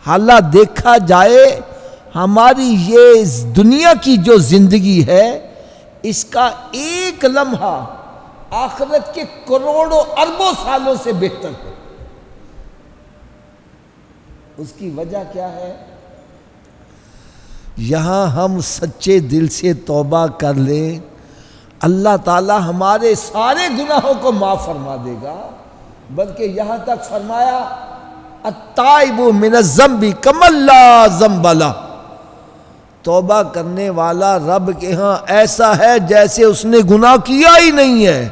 حالات دیکھا جائے ہماری یہ دنیا کی جو زندگی ہے اس کا ایک لمحہ آخرت کے کروڑوں اربوں سالوں سے بہتر ہے۔ اس کی وجہ کیا ہے؟ یہاں ہم سچے دل سے توبہ کر لیں، اللہ تعالی ہمارے سارے گناہوں کو معاف فرما دے گا، بلکہ یہاں تک فرمایا التائب من الذنب کمن لا ذنب لہ، توبہ کرنے والا رب کے ہاں ایسا ہے جیسے اس نے گناہ کیا ہی نہیں ہے۔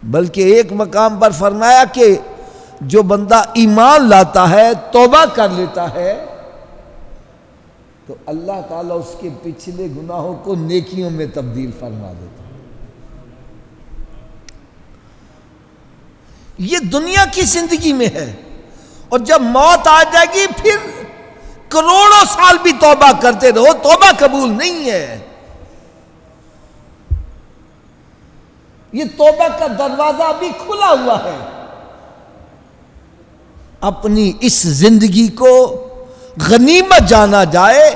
بلکہ ایک مقام پر فرمایا کہ جو بندہ ایمان لاتا ہے، توبہ کر لیتا ہے، تو اللہ تعالیٰ اس کے پچھلے گناہوں کو نیکیوں میں تبدیل فرما دیتا ہے۔ یہ دنیا کی زندگی میں ہے، اور جب موت آ جائے گی پھر کروڑوں سال بھی توبہ کرتے رہو، توبہ قبول نہیں ہے۔ یہ توبہ کا دروازہ ابھی کھلا ہوا ہے۔ اپنی اس زندگی کو غنیمت جانا جائے،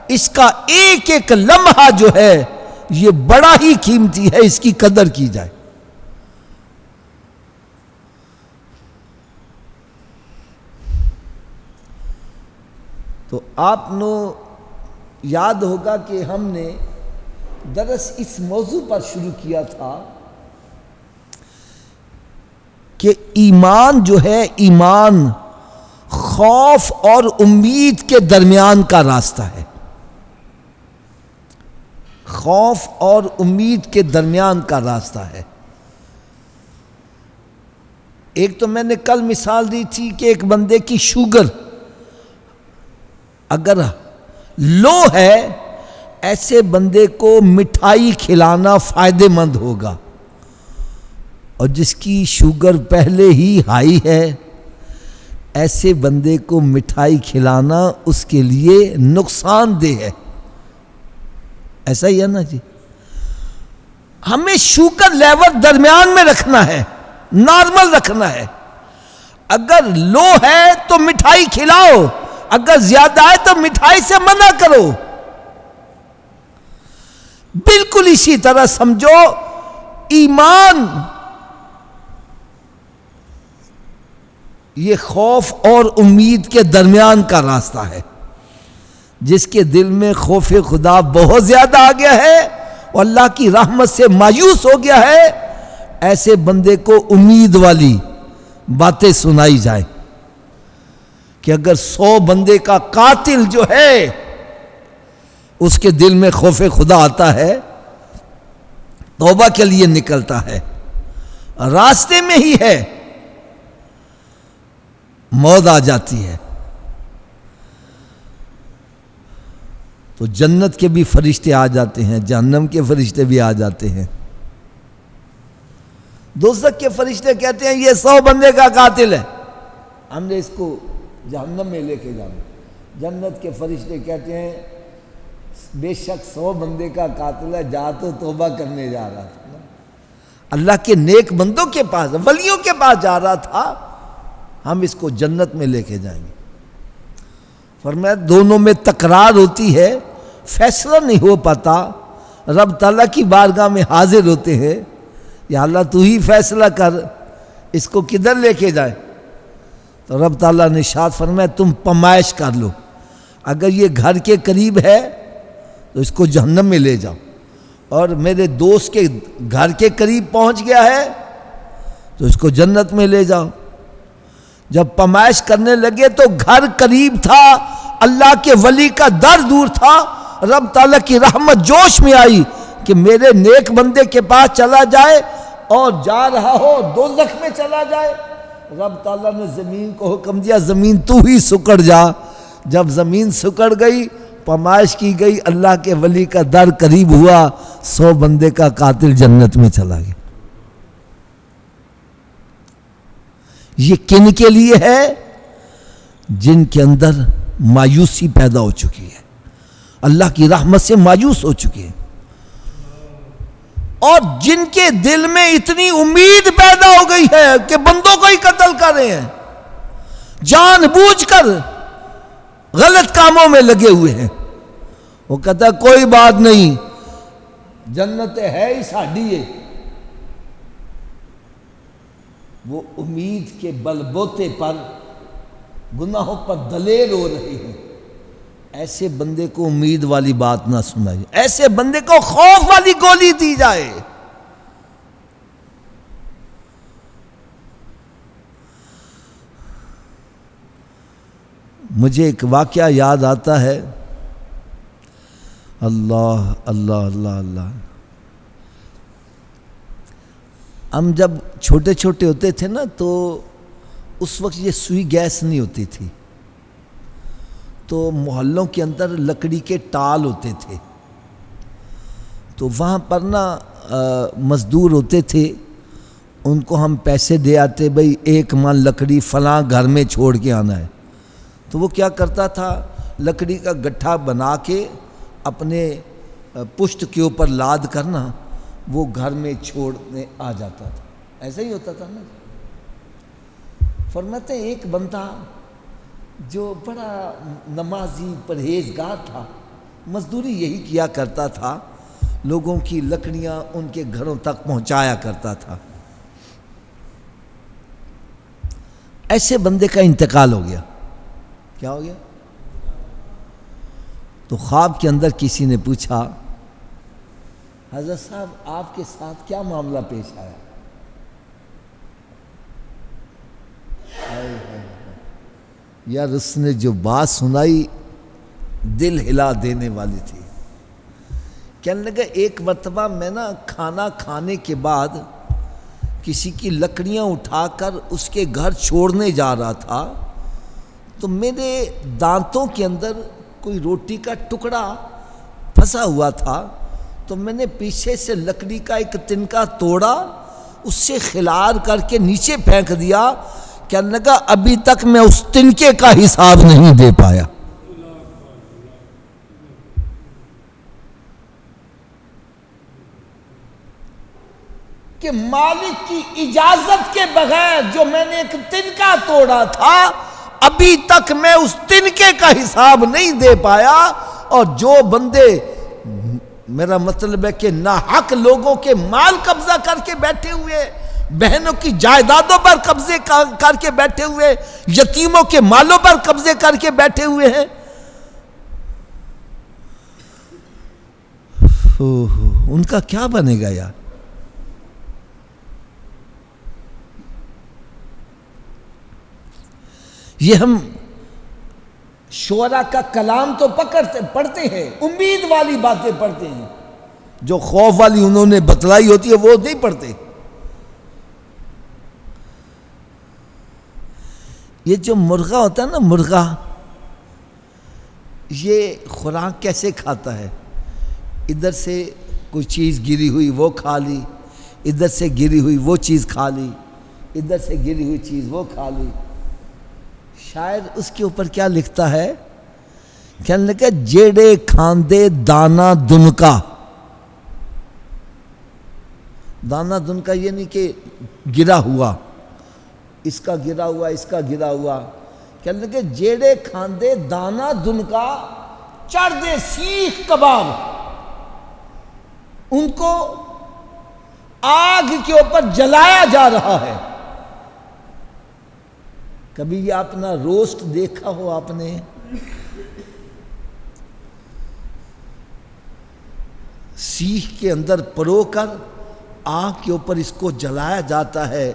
اس کا ایک ایک لمحہ جو ہے یہ بڑا ہی قیمتی ہے، اس کی قدر کی جائے۔ تو آپ نو یاد ہوگا کہ ہم نے درس اس موضوع پر شروع کیا تھا کہ ایمان جو ہے، ایمان خوف اور امید کے درمیان کا راستہ ہے۔ خوف اور امید کے درمیان کا راستہ ہے۔ ایک تو میں نے کل مثال دی تھی کہ ایک بندے کی شوگر اگر لو ہے، ایسے بندے کو مٹھائی کھلانا فائدہ مند ہوگا، اور جس کی شوگر پہلے ہی ہائی ہے ایسے بندے کو مٹھائی کھلانا اس کے لیے نقصان دہ ہے۔ ایسا ہی ہے نا جی؟ ہمیں شوگر لیول درمیان میں رکھنا ہے، نارمل رکھنا ہے۔ اگر لو ہے تو مٹھائی کھلاؤ، اگر زیادہ ہے تو مٹھائی سے منع کرو۔ بالکل اسی طرح سمجھو ایمان یہ خوف اور امید کے درمیان کا راستہ ہے۔ جس کے دل میں خوف خدا بہت زیادہ آ گیا ہے اور اللہ کی رحمت سے مایوس ہو گیا ہے، ایسے بندے کو امید والی باتیں سنائی جائیں کہ اگر 100 بندے کا قاتل جو ہے اس کے دل میں خوف خدا آتا ہے، توبہ کے لیے نکلتا ہے، راستے میں ہی ہے، موت آ جاتی ہے، تو جنت کے بھی فرشتے آ جاتے ہیں، جہنم کے فرشتے بھی آ جاتے ہیں۔ دوزخ کے فرشتے کہتے ہیں یہ 100 بندے کا قاتل ہے، ہم نے اس کو جہنم میں لے کے جانا۔ جنت کے فرشتے کہتے ہیں بے شک 100 بندے کا قاتل ہے، جا تو توبہ کرنے جا رہا تھا، اللہ کے نیک بندوں کے پاس، ولیوں کے پاس جا رہا تھا، ہم اس کو جنت میں لے کے جائیں گے۔ فرمایا دونوں میں تکرار ہوتی ہے، فیصلہ نہیں ہو پاتا، رب تعالیٰ کی بارگاہ میں حاضر ہوتے ہیں، یا اللہ تو ہی فیصلہ کر اس کو کدھر لے کے جائیں۔ تو رب تعالیٰ نے ارشاد فرمایا تم پمائش کر لو، اگر یہ گھر کے قریب ہے تو اس کو جہنم میں لے جاؤ، اور میرے دوست کے گھر کے قریب پہنچ گیا ہے تو اس کو جنت میں لے جاؤ۔ جب پمائش کرنے لگے تو گھر قریب تھا، اللہ کے ولی کا در دور تھا، رب تعالیٰ کی رحمت جوش میں آئی کہ میرے نیک بندے کے پاس چلا جائے اور جا رہا ہو دوزخ میں چلا جائے۔ رب تعالیٰ نے زمین کو حکم دیا زمین تو ہی سکڑ جا۔ جب زمین سکڑ گئی، پمائش کی گئی، اللہ کے ولی کا در قریب ہوا، 100 بندے کا قاتل جنت میں چلا گیا۔ یہ کن کے لیے ہے؟ جن کے اندر مایوسی پیدا ہو چکی ہے، اللہ کی رحمت سے مایوس ہو چکی ہے، اور جن کے دل میں اتنی امید پیدا ہو گئی ہے کہ بندوں کو ہی قتل کر رہے ہیں، جان بوجھ کر غلط کاموں میں لگے ہوئے ہیں. وہ کہتا ہے کوئی بات نہیں، جنت ہے ہی ساڈی ہے. وہ امید کے بل بوتے پر گناہوں پر دلیر ہو رہے ہیں. ایسے بندے کو امید والی بات نہ سنائی، ایسے بندے کو خوف والی گولی دی جائے. مجھے ایک واقعہ یاد آتا ہے. اللہ اللہ اللہ اللہ. ہم جب چھوٹے چھوٹے ہوتے تھے نا تو اس وقت یہ سوئی گیس نہیں ہوتی تھی، تو محلوں کے اندر لکڑی کے ٹال ہوتے تھے. تو وہاں پر نا مزدور ہوتے تھے، ان کو ہم پیسے دے آتے، بھئی 1 من لکڑی فلاں گھر میں چھوڑ کے آنا ہے. تو وہ کیا کرتا تھا، لکڑی کا گٹھا بنا کے اپنے پشت کے اوپر لاد کرنا، وہ گھر میں چھوڑنے آ جاتا تھا. ایسا ہی ہوتا تھا نا. فرماتے ہیں ایک بندہ جو بڑا نمازی پرہیزگار تھا، مزدوری یہی کیا کرتا تھا، لوگوں کی لکڑیاں ان کے گھروں تک پہنچایا کرتا تھا. ایسے بندے کا انتقال ہو گیا. کیا ہو گیا؟ تو خواب کے اندر کسی نے پوچھا، حضرت صاحب آپ کے ساتھ کیا معاملہ پیش آیا؟ یار اس نے جو بات سنائی دل ہلا دینے والی تھی. کہنے لگا ایک مرتبہ میں نا کھانا کھانے کے بعد کسی کی لکڑیاں اٹھا کر اس کے گھر چھوڑنے جا رہا تھا، تو میرے دانتوں کے اندر کوئی روٹی کا ٹکڑا پھنسا ہوا تھا. تو میں نے پیچھے سے لکڑی کا ایک تنکا توڑا، اس سے خلار کر کے نیچے پھینک دیا. کہنے لگا ابھی تک میں اس تنکے کا حساب نہیں دے پایا. کہ مالک کی اجازت کے بغیر جو میں نے ایک تنکا توڑا تھا، ابھی تک میں اس تنکے کا حساب نہیں دے پایا. اور جو بندے، میرا مطلب ہے کہ ناحق لوگوں کے مال قبضہ کر کے بیٹھے ہوئے، بہنوں کی جائیدادوں پر قبضے کر کے بیٹھے ہوئے، یتیموں کے مالوں پر قبضے کر کے بیٹھے ہوئے ہیں، ان کا کیا بنے گا یار؟ یہ ہم شعراء کا کلام تو پڑھتے ہیں، امید والی باتیں پڑھتے ہیں، جو خوف والی انہوں نے بتلائی ہوتی ہے وہ نہیں پڑھتے. یہ جو مرغا ہوتا ہے نا، مرغا یہ خوراک کیسے کھاتا ہے؟ ادھر سے کوئی چیز گری ہوئی وہ کھا لی، ادھر سے گری ہوئی وہ چیز کھا لی، ادھر سے گری ہوئی چیز وہ کھا لی. شاید اس کے اوپر کیا لکھتا ہے، کہنے لگا جیڑے کھاندے دانا دنکا. دانا دنکا یہ نہیں کہ گرا ہوا، اس کا گرا ہوا، اس کا گرا ہوا. کہنے لگے جیڑے کھاندے دانا دنکا چڑھ دے سیخ کباب، ان کو آگ کے اوپر جلایا جا رہا ہے. کبھی یہ اپنا روسٹ دیکھا ہو آپ نے؟ سیخ کے اندر پرو کر آگ کے اوپر اس کو جلایا جاتا ہے،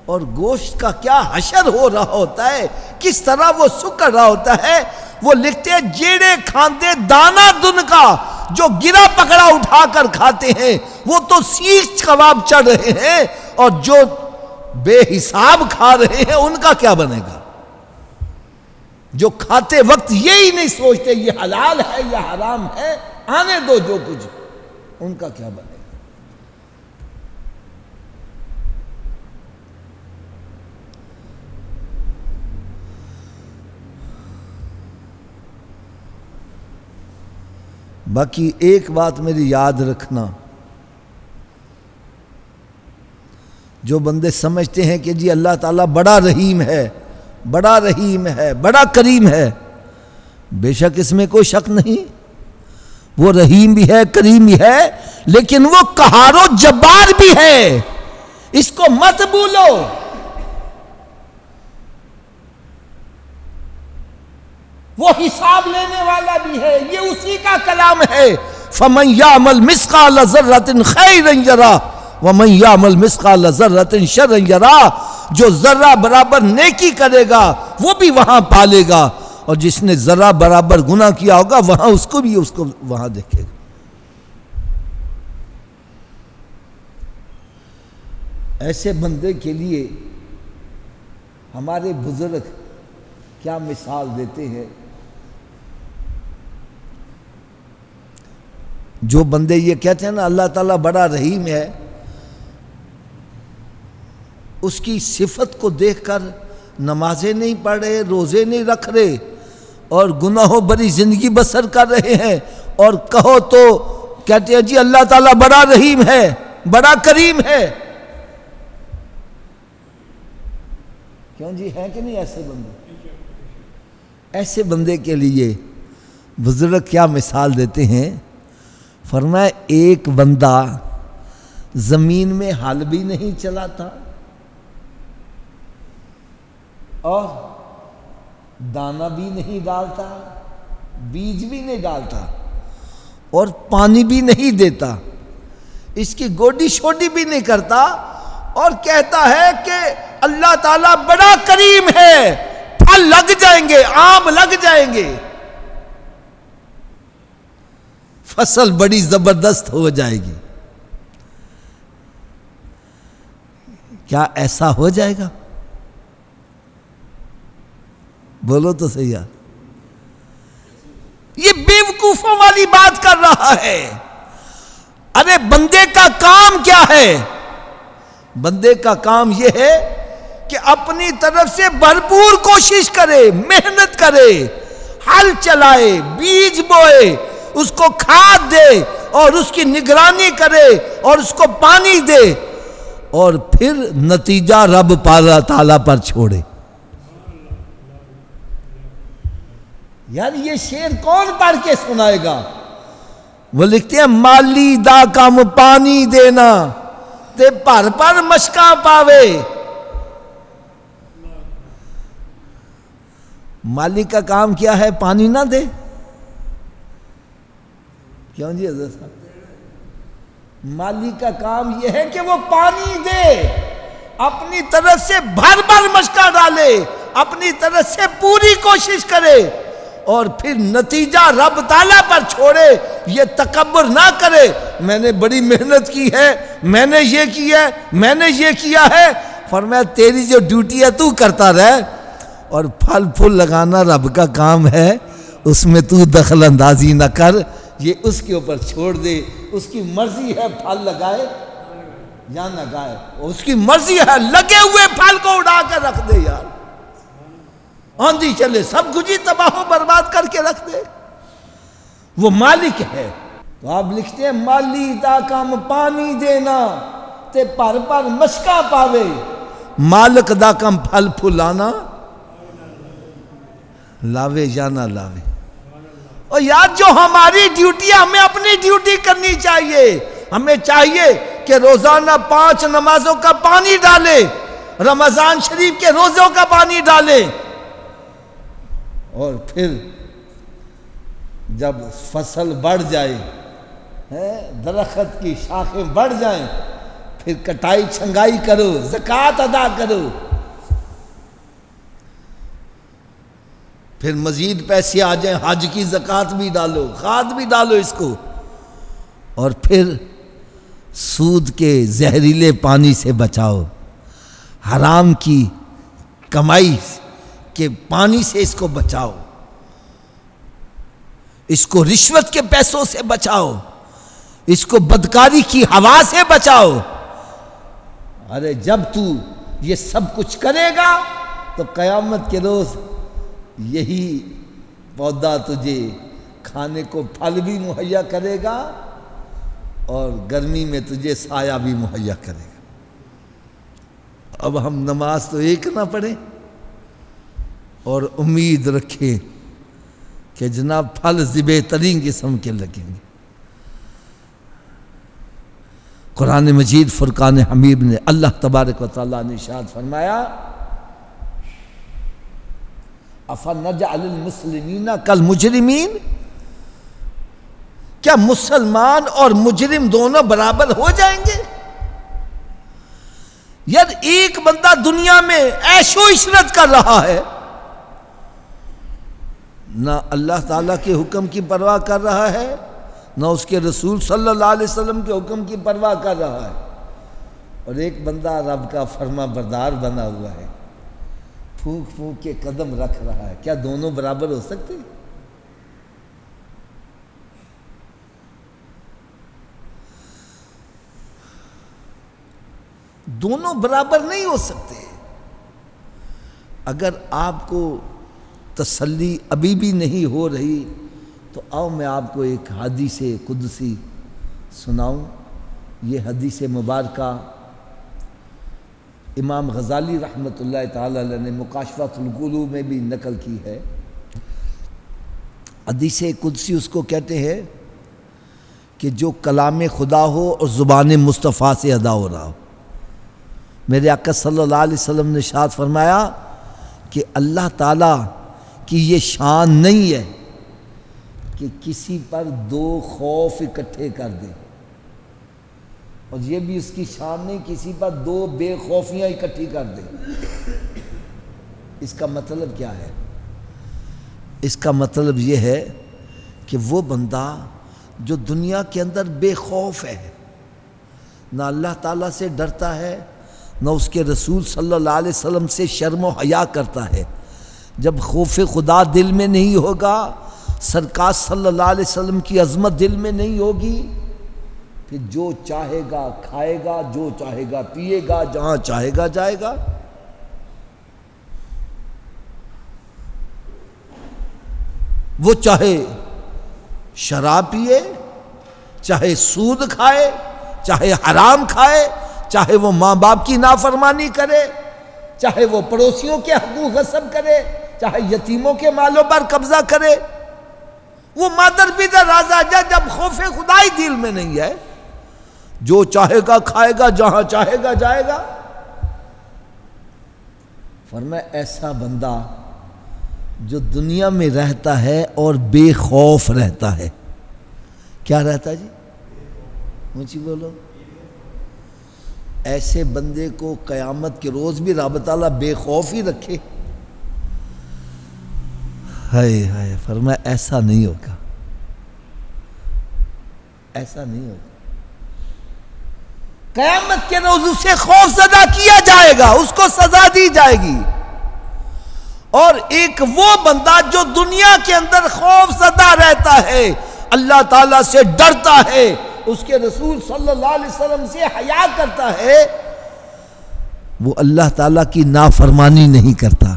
اور گوشت کا کیا حشر ہو رہا ہوتا ہے، کس طرح وہ سکڑ رہا ہوتا ہے. وہ لکھتے ہیں جیڑے کھاندے دانا دن کا، جو گرا پکڑا اٹھا کر کھاتے ہیں وہ تو سیخ کباب چڑھ رہے ہیں، اور جو بے حساب کھا رہے ہیں ان کا کیا بنے گا؟ جو کھاتے وقت یہی نہیں سوچتے یہ حلال ہے یا حرام ہے، آنے دو جو کچھ، ان کا کیا بنے گا؟ باقی ایک بات میری یاد رکھنا، جو بندے سمجھتے ہیں کہ جی اللہ تعالیٰ بڑا رحیم ہے، بڑا رحیم ہے، بڑا کریم ہے، بے شک اس میں کوئی شک نہیں، وہ رحیم بھی ہے، کریم بھی ہے، لیکن وہ قہار و جبار بھی ہے، اس کو مت بھولو۔ وہ حساب لینے والا بھی ہے، یہ اسی کا کلام ہے، فَمَنْ يَعْمَلْ مِثْقَالَ ذَرَّةٍ خَيْرًا يَرَهُ وَمَنْ يَعْمَلْ مِثْقَالَ ذَرَّةٍ شَرًّا يَرَهُ، جو ذرہ برابر نیکی کرے گا وہ بھی وہاں پالے گا، اور جس نے ذرہ برابر گناہ کیا ہوگا وہاں اس کو وہاں دیکھے گا۔ ایسے بندے کے لیے ہمارے بزرگ کیا مثال دیتے ہیں۔ جو بندے یہ کہتے ہیں نا اللہ تعالیٰ بڑا رحیم ہے، اس کی صفت کو دیکھ کر نمازیں نہیں پڑھ رہے، روزے نہیں رکھ رہے، اور گناہوں بری زندگی بسر کر رہے ہیں، اور کہو تو کہتے ہیں جی اللہ تعالیٰ بڑا رحیم ہے، بڑا کریم ہے۔ کیوں جی، ہیں کہ نہیں ایسے بندے؟ ایسے بندے کے لیے بزرگ کیا مثال دیتے ہیں، فرمایا ایک بندہ زمین میں ہل بھی نہیں چلاتا اور دانہ بھی نہیں ڈالتا، بیج بھی نہیں ڈالتا، اور پانی بھی نہیں دیتا، اس کی گوڈی شوڈی بھی نہیں کرتا، اور کہتا ہے کہ اللہ تعالیٰ بڑا کریم ہے، پھل لگ جائیں گے، آم لگ جائیں گے، فصل بڑی زبردست ہو جائے گی۔ کیا ایسا ہو جائے گا؟ بولو تو صحیح یار، یہ بیوقوفوں والی بات کر رہا ہے۔ ارے بندے کا کام کیا ہے؟ بندے کا کام یہ ہے کہ اپنی طرف سے بھرپور کوشش کرے، محنت کرے، ہل چلائے، بیج بوئے، اس کو کھاد دے، اور اس کی نگرانی کرے، اور اس کو پانی دے، اور پھر نتیجہ رب تعالیٰ پر چھوڑے۔ یار یہ شعر کون پڑھ کے سنائے گا؟ وہ لکھتے ہیں مالی دا کام پانی دینا تے پر پر مشکاں پاوے۔ مالی کا کام کیا ہے؟ پانی نہ دے۔ کیوں جی حضرت صاحب؟ مالی کا کام یہ ہے کہ وہ پانی دے، اپنی طرف سے بھر بھر مشقہ ڈالے، اپنی طرف سے پوری کوشش کرے، اور پھر نتیجہ رب تعالیٰ پر چھوڑے۔ یہ تکبر نہ کرے میں نے بڑی محنت کی ہے، میں نے یہ کیا ہے، میں نے یہ کیا ہے۔ فرمایا تیری جو ڈیوٹی ہے تو کرتا رہ، اور پھل پھول لگانا رب کا کام ہے، اس میں تو دخل اندازی نہ کر، یہ اس کے اوپر چھوڑ دے۔ اس کی مرضی ہے پھل لگائے یا نہ لگائے، اس کی مرضی ہے، لگے ہوئے پھل کو اڑا کر رکھ دے یار، آندھی چلے سب کچھ ہی تباہ و برباد کر کے رکھ دے، وہ مالک ہے۔ تو آپ لکھتے ہیں مالی دا کام پانی دینا تے پر پر مشکا پاوے، مالک دا کام پھل پھلانا لاوے یا نہ لاوے۔ اور یار جو ہماری ڈیوٹی ہے، ہمیں اپنی ڈیوٹی کرنی چاہیے، ہمیں چاہیے کہ روزانہ 5 نمازوں کا پانی ڈالے، رمضان شریف کے روزوں کا پانی ڈالے، اور پھر جب فصل بڑھ جائے، درخت کی شاخیں بڑھ جائیں، پھر کٹائی چھنگائی کرو، زکوٰۃ ادا کرو، پھر مزید پیسے آ جائیں حج کی زکوٰۃ بھی ڈالو، کھاد بھی ڈالو اس کو، اور پھر سود کے زہریلے پانی سے بچاؤ، حرام کی کمائی کے پانی سے اس کو بچاؤ، اس کو رشوت کے پیسوں سے بچاؤ، اس کو بدکاری کی ہوا سے بچاؤ۔ ارے جب تو یہ سب کچھ کرے گا تو قیامت کے روز یہی پودا تجھے کھانے کو پھل بھی مہیا کرے گا، اور گرمی میں تجھے سایہ بھی مہیا کرے گا۔ اب ہم نماز تو ایک نہ پڑھیں، اور امید رکھیں کہ جناب پھل ذبح ترین قسم کے لگیں گے۔ قرآن مجید فرقان حمید نے اللہ تبارک و تعالیٰ نے ارشاد فرمایا افنجعل المسلمین کالمجرمین، کیا مسلمان اور مجرم دونوں برابر ہو جائیں گے؟ یار ایک بندہ دنیا میں عیش و عشرت کر رہا ہے، نہ اللہ تعالیٰ کے حکم کی پرواہ کر رہا ہے، نہ اس کے رسول صلی اللہ علیہ وسلم کے حکم کی پرواہ کر رہا ہے، اور ایک بندہ رب کا فرما بردار بنا ہوا ہے، پھونک پھونک کے قدم رکھ رہا ہے۔ کیا دونوں برابر ہو سکتے؟ دونوں برابر نہیں ہو سکتے۔ اگر آپ کو تسلی ابھی بھی نہیں ہو رہی تو آؤ میں آپ کو ایک حدیث قدسی سناؤں۔ یہ حدیث مبارکہ امام غزالی رحمۃ اللہ تعالی علیہ نے مکاشفۃ القلوب میں بھی نقل کی ہے۔ حدیث قدسی اس کو کہتے ہیں کہ جو کلام خدا ہو اور زبان مصطفیٰ سے ادا ہو رہا ہو۔ میرے آقا صلی اللہ علیہ وسلم نے ارشاد فرمایا کہ اللہ تعالیٰ کی یہ شان نہیں ہے کہ کسی پر دو خوف اکٹھے کر دے، اور یہ بھی اس کی شان نہیں کسی پر دو بے خوفیاں اکٹھی کر دے۔ اس کا مطلب کیا ہے؟ اس کا مطلب یہ ہے کہ وہ بندہ جو دنیا کے اندر بے خوف ہے، نہ اللہ تعالیٰ سے ڈرتا ہے، نہ اس کے رسول صلی اللہ علیہ وسلم سے شرم و حیا کرتا ہے، جب خوف خدا دل میں نہیں ہوگا، سرکار صلی اللہ علیہ وسلم کی عظمت دل میں نہیں ہوگی، پھر جو چاہے گا کھائے گا، جو چاہے گا پیے گا، جہاں چاہے گا جائے گا۔ وہ چاہے شراب پیے، چاہے سود کھائے، چاہے حرام کھائے، چاہے وہ ماں باپ کی نافرمانی کرے، چاہے وہ پڑوسیوں کے حقوق غصب کرے، چاہے یتیموں کے مالوں پر قبضہ کرے، وہ مادر پدر راضا جب خوف خدائی دل میں نہیں ہے، جو چاہے گا کھائے گا، جہاں چاہے گا جائے گا۔ فرمایا ایسا بندہ جو دنیا میں رہتا ہے اور بے خوف رہتا ہے، کیا رہتا ہے جی؟ مجھے بولو۔ ایسے بندے کو قیامت کے روز بھی رب تعالیٰ بے خوف ہی رکھے۔ ہائے ہائے، فرمایا ایسا نہیں ہوگا، ایسا نہیں ہوگا۔ قیامت کے روز اسے خوف زدہ کیا جائے گا، اس کو سزا دی جائے گی۔ اور ایک وہ بندہ جو دنیا کے اندر خوف زدہ رہتا ہے، اللہ تعالیٰ سے ڈرتا ہے، اس کے رسول صلی اللہ علیہ وسلم سے حیا کرتا ہے، وہ اللہ تعالیٰ کی نافرمانی نہیں کرتا،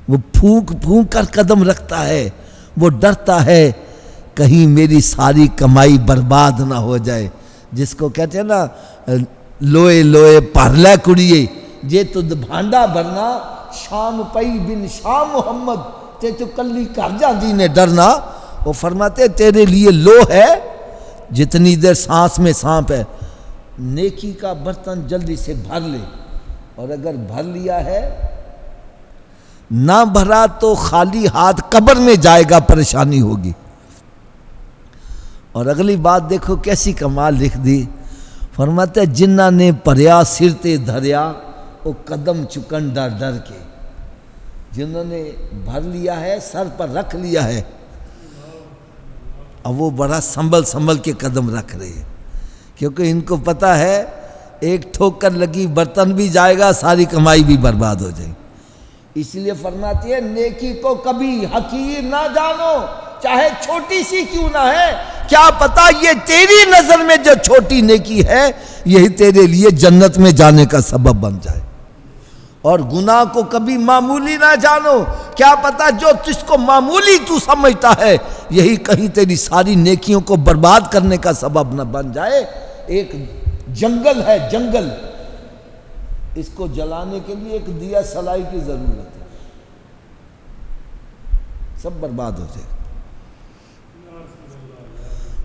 وہ پھونک پھونک کر قدم رکھتا ہے، وہ ڈرتا ہے کہیں میری ساری کمائی برباد نہ ہو جائے۔ جس کو کہتے ہیں نا لوئے لوئے پارلے کڑیے جے تو بھانڈا بھرنا، شام پئی بن شام محمد تے تو کلی کر جاندی نے ڈرنا۔ وہ فرماتے تیرے لیے لو ہے جتنی دیر سانس میں سانپ ہے، نیکی کا برتن جلدی سے بھر لے، اور اگر بھر لیا ہے نہ بھرا تو خالی ہاتھ قبر میں جائے گا، پریشانی ہوگی۔ اور اگلی بات دیکھو کیسی کمال لکھ دی، فرماتے جنہ نے پریا سر تے دھریا وہ قدم چکن ڈر ڈر کے۔ جنہوں نے بھر لیا ہے، سر پر رکھ لیا ہے، اب وہ بڑا سنبھل سنبھل کے قدم رکھ رہے ہیں، کیونکہ ان کو پتہ ہے ایک ٹھوکر لگی برتن بھی جائے گا، ساری کمائی بھی برباد ہو جائے گی۔ اس لیے فرماتی ہے نیکی کو کبھی حقیر نہ جانو، چاہے چھوٹی سی کیوں نہ ہے، کیا پتا یہ تیری نظر میں جو چھوٹی نیکی ہے یہی تیرے لیے جنت میں جانے کا سبب بن جائے۔ اور گناہ کو کبھی معمولی نہ جانو، کیا پتا جو جس کو معمولی تو سمجھتا ہے یہی کہیں تیری ساری نیکیوں کو برباد کرنے کا سبب نہ بن جائے۔ ایک جنگل ہے، جنگل، اس کو جلانے کے لیے ایک دیا سلائی کی ضرورت ہے۔ سب برباد ہو جائے گا۔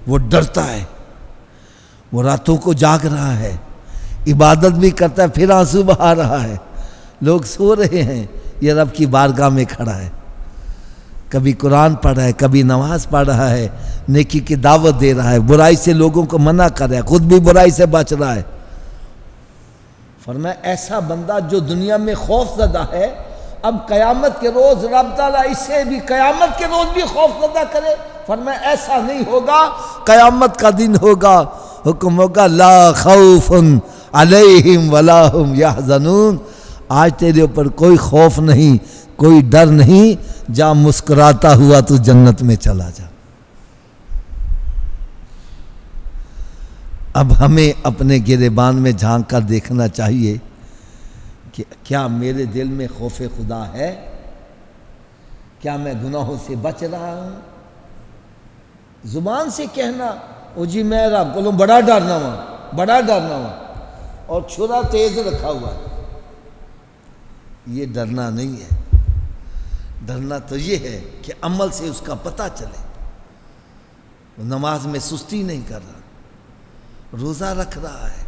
وہ ڈرتا ہے، وہ راتوں کو جاگ رہا ہے، عبادت بھی کرتا ہے، پھر آنسو بہا رہا ہے، لوگ سو رہے ہیں، یہ رب کی بارگاہ میں کھڑا ہے، کبھی قرآن پڑھ رہا ہے، کبھی نماز پڑھ رہا ہے، نیکی کی دعوت دے رہا ہے، برائی سے لوگوں کو منع کر رہا ہے، خود بھی برائی سے بچ رہا ہے۔ فرمایا ایسا بندہ جو دنیا میں خوف زدہ ہے، اب قیامت کے روز رب تعالیٰ اسے بھی قیامت کے روز بھی خوف زدہ کرے۔ فرمایا ایسا نہیں ہوگا، قیامت کا دن ہوگا، حکم ہوگا لا خوف علیہم ولا ہم یحزنون، آج تیرے اوپر کوئی خوف نہیں، کوئی ڈر نہیں، جا مسکراتا ہوا تو جنت میں چلا جا۔ اب ہمیں اپنے گریبان میں جھانک کر دیکھنا چاہیے کہ کیا میرے دل میں خوف خدا ہے؟ کیا میں گناہوں سے بچ رہا ہوں؟ زبان سے کہنا او جی میں رب کو بڑا ڈرنا ہوا، بڑا ڈرنا ہوا، اور چھرا تیز رکھا ہوا ہے، یہ ڈرنا نہیں ہے۔ ڈرنا تو یہ ہے کہ عمل سے اس کا پتہ چلے، نماز میں سستی نہیں کر رہا، روزہ رکھ رہا ہے،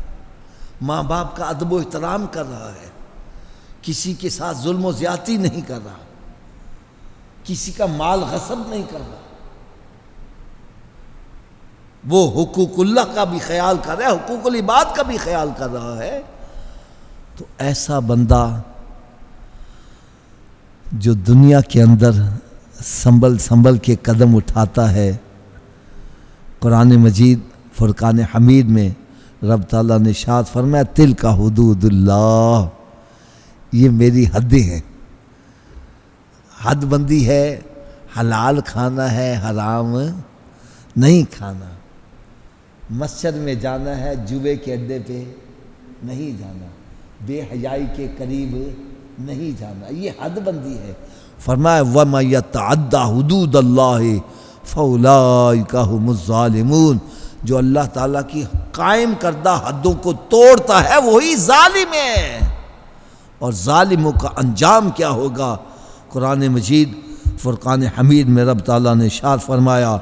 ماں باپ کا ادب و احترام کر رہا ہے، کسی کے ساتھ ظلم و زیادتی نہیں کر رہا، کسی کا مال غصب نہیں کر رہا، وہ حقوق اللہ کا بھی خیال کر رہا ہے، حقوق العباد کا بھی خیال کر رہا ہے، تو ایسا بندہ جو دنیا کے اندر سنبھل کے قدم اٹھاتا ہے، قرآن مجید فرقان حمید میں رب تعالیٰ نے ارشاد فرمایا تلک حدود اللہ، یہ میری حدیں ہیں، حد بندی ہے، حلال کھانا ہے، حرام نہیں کھانا، مسجد میں جانا ہے، جوے کے اڈے پہ نہیں جانا، بے حیائی کے قریب نہیں جانا، یہ حد بندی ہے۔ فرمایا وَمَن يَتَعَدَّ حُدُودَ اللَّهِ فَأُولَٰئِكَ هُمُ الظَّالِمُونَ، جو اللہ تعالیٰ کی قائم کردہ حدوں کو توڑتا ہے وہی ظالم ہے، اور ظالموں کا انجام کیا ہوگا؟ قرآن مجید فرقان حمید میں رب تعالیٰ نے ارشاد فرمایا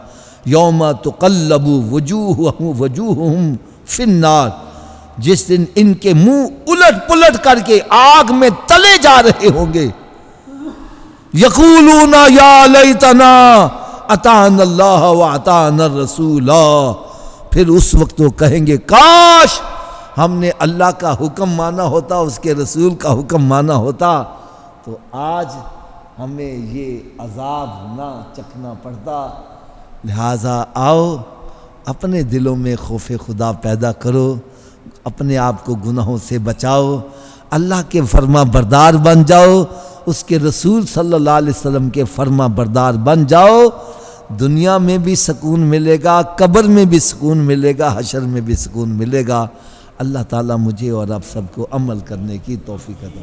یوم تقلب وجوہہم فی النار، جس دن ان کے منہ الٹ پلٹ کر کے آگ میں تلے جا رہے ہوں گے، یقولون یا لیتنا اطعنا اللہ واطعنا الرسول، پھر اس وقت وہ کہیں گے کاش ہم نے اللہ کا حکم مانا ہوتا، اس کے رسول کا حکم مانا ہوتا، تو آج ہمیں یہ عذاب نہ چکھنا پڑتا۔ لہٰذا آؤ اپنے دلوں میں خوف خدا پیدا کرو، اپنے آپ کو گناہوں سے بچاؤ، اللہ کے فرما بردار بن جاؤ، اس کے رسول صلی اللہ علیہ وسلم کے فرما بردار بن جاؤ، دنیا میں بھی سکون ملے گا، قبر میں بھی سکون ملے گا، حشر میں بھی سکون ملے گا۔ اللہ تعالیٰ مجھے اور آپ سب کو عمل کرنے کی توفیق عطا